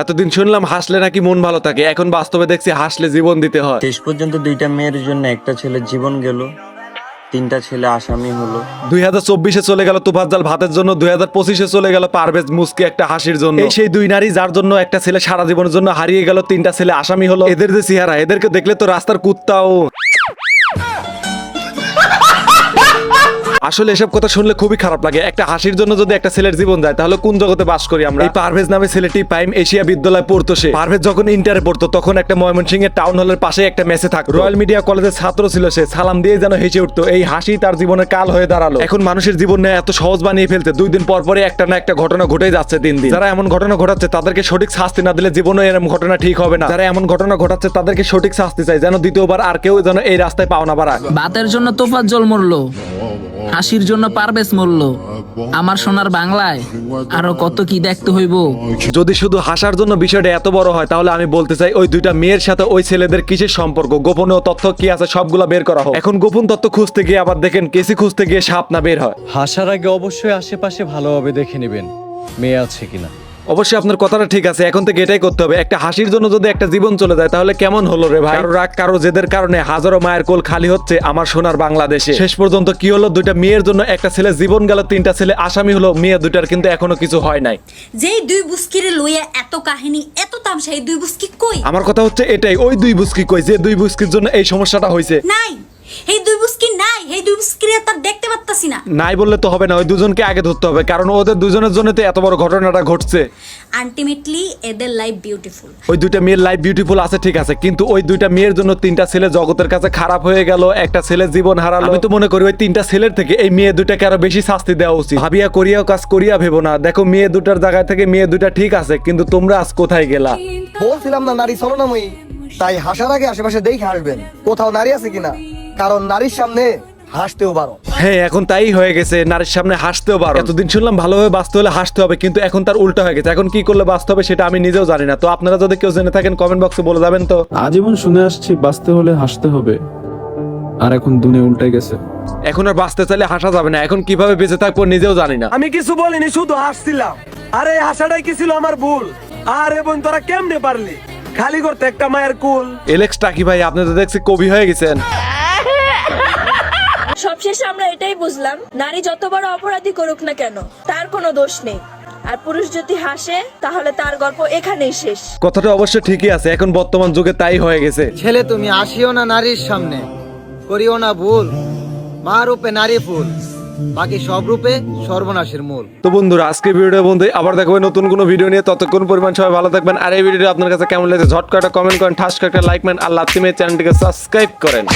এতদিন শুনলাম হাসলে নাকি মন ভালো থাকে, এখন বাস্তবে দেখছি হাসলে জীবন দিতে হয়। শেষ পর্যন্ত দুইটা মেয়ের জন্য একটা ছেলের জীবন গেল, তিনটা ছেলে আসামি হলো। 2024-এ চলে গেল তোফাজ্জল ভাতের জন্য, 2025-এ চলে গেল পারভেজ মুস্কি একটা হাসির জন্য। এই সেই দুই নারী যার জন্য একটা ছেলে সারা জীবনের জন্য হারিয়ে গেল, তিনটা ছেলে আসামি হলো। এদের যে চেহারা, এদেরকে দেখলে তো রাস্তার কুত্তাও। আসলে এসব কথা শুনলে খুবই খারাপ লাগে। একটা হাসির জন্য যদি একটা ছেলের জীবন যায় তাহলে কোন জগতে বাস করি আমরা। এই পারভেজ নামে ছেলেটি প্রাইম এশিয়া বিদ্যালয়ে পড়তো। সে পারভেজ যখন ইন্টারে পড়তো তখন একটা ময়মনসিংহের টাউন হলের পাশে একটা মেসে থাকতো। রয়্যাল মিডিয়া কলেজের ছাত্র ছিল সে, সালাম দিয়ে যেন হেসে উঠতো। এই হাসি তার জীবনের কাল হয়ে দাঁড়ালো। এখন মানুষের জীবন নিয়ে এত সহজ বানিয়ে ফেলতে 2 দিন পর পরে একটা না একটা ঘটনা ঘটেই যাচ্ছে। 3 দিন যারা এমন ঘটনা ঘটাচ্ছে তাদেরকে সঠিক শাস্তি না দিলে জীবনে এরকম ঘটনা ঠিক হবে না। যারা এমন ঘটনা ঘটাচ্ছে তাদেরকে সঠিক শাস্তি চাই, যেন দ্বিতীয়বার আর কেউ যেন এই রাস্তায় পাও না বাড়ায়। বাতের জন্য তোফাজ্জল মরলো, হাসির জন্য পারভেজ মরলো। আমার সোনার বাংলায় আরো কত কি দেখতে হইব। যদি শুধু হাসার জন্য বিষয়টা এত বড় হয় তাহলে আমি বলতে চাই ওই দুইটা মেয়ের সাথে ওই ছেলেদের কিসের সম্পর্ক, গোপনীয় তথ্য কি আছে সবগুলা বের করা হোক। এখন গোপন তথ্য খুঁজতে গিয়ে আবার দেখেন কেসি খুঁজতে গিয়ে সাপ না বের হয়। হাসার আগে অবশ্যই আশেপাশে ভালোভাবে দেখে নেবেন মেয়ে আছে কিনা। অবশ্যই আপনার কথাটা ঠিক আছে, এখন থেকে এটাই করতে হবে। একটা হাসির জন্য যদি একটা জীবন চলে যায় তাহলে কেমন হলো রে ভাই। কারো রাগ কারো জেদের কারণে হাজারো মায়ের কোল খালি হচ্ছে আমার সোনার বাংলাদেশে। শেষ পর্যন্ত কি হলো, দুইটা মেয়ের জন্য একটা ছেলে জীবন গেল, তিনটা ছেলে আসামি হলো। মেয়ে দুইটার কিন্তু এখনো কিছু হয় নাই। যেই দুই বুস্কিরে লইয়া এত কাহিনী এত তামসা, এই দুই বুস্কি কই? আমার কথা হচ্ছে এটাই, ওই দুই বুস্কি কই যে দুই বুস্কির জন্য এই সমস্যাটা হয়েছে। নাই, এই দুই বুস্কি নাই, এই দুই বুস্কিরে তার দেখতে পারতাছি না। নাই বললে তো হবে না, ওই দুজনকে আগে ধরতে হবে, কারণ ওদের দুজনের জন্য তো এত বড় ঘটনাটা ঘটছে। আলটিমেটলি এদের লাইফ বিউটিফুল। ওই দুইটা মেয়ের লাইফ বিউটিফুল আছে ঠিক আছে, কিন্তু ওই দুইটা মেয়ের জন্য তিনটা ছেলে জগতের কাছে খারাপ হয়ে গেল, একটা ছেলে জীবন হারালো। আমি তো মনে করি ওই তিনটা ছেলের থেকে এই মেয়ে দুটাকে আরো বেশি শাস্তি দেওয়া উচিত। ভাবিয়া করিয়াও কাজ করিয়া ভেবো না। দেখো মেয়ে দুটার জায়গা থেকে মেয়ে দুটা ঠিক আছে, কিন্তু তোমরা আজ কোথায় গেলা? বলছিলাম না নারী চলো না মই, তাই হাসার আগে আশেপাশে দেখে হাসবেন কোথাও নারী আছে কিনা, কারণ নারীর সামনে হাসতেও পারো। হ্যাঁ এখন তাই হয়ে গেছে, নারীর সামনে হাসতেও পারো। এতদিন শুনলাম ভালোভাবে বাঁচতে হলে হাসতে হবে, কিন্তু এখন তার উল্টা হয়ে গেছে। এখন কি করলে বাঁচতে হবে সেটা আমি নিজেও জানি না। তো আপনারা যদি কেউ জেনে থাকেন কমেন্ট বক্সে বলে যাবেন। তো আজীবন শুনে আসছি বাঁচতে হলে হাসতে হবে, আর এখন দুনিয়া উল্টে গেছে। এখন আর বাঁচতে চাইলে হাসা যাবে না। এখন কিভাবে বেঁচে থাকবো নিজেও জানি না। আমি কিছু বলিনি, শুধু হাসছিলাম। আরে হাসাটাই কি ছিল আমার ভুল? আরে বোন তোরা কেমনে পারলি খালি করতে একটা মায়ের কুল? এলেক্স টাকি ভাই, আপনি তো দেখছি কবি হয়ে গেছেন। সবশেষে আমরা এটাই বুঝলাম, নারী যত বড় অপরাধী করুক না কেন তার কোনো দোষ নেই, আর পুরুষ যদি হাসে তাহলে তার গল্প এখানেই শেষ। কথাটা অবশ্য ঠিকই আছে, এখন বর্তমান যুগে তাই হয়ে গেছে। ছেলে তুমি আসিও না নারীর সামনে, করিও না ভুল, মা রূপে নারী ফুল, বাকি সব রূপে সর্বনাশের মূল। তো বন্ধুরা আজকে ভিডিও বন্ধু আবার দেখবেন নতুন কোনো ভিডিও নিয়ে। ততক্ষণ পরিমাণ সবাই ভালো থাকবেন। আর এই ভিডিওটা আপনার কাছে কেমন লেগেছে ঝট করে একটা কমেন্ট করেন, ঠাস করে একটা লাইক মেন, আর লাত্তি মেয়ে চ্যানেলটিকে সাবস্ক্রাইব করেন।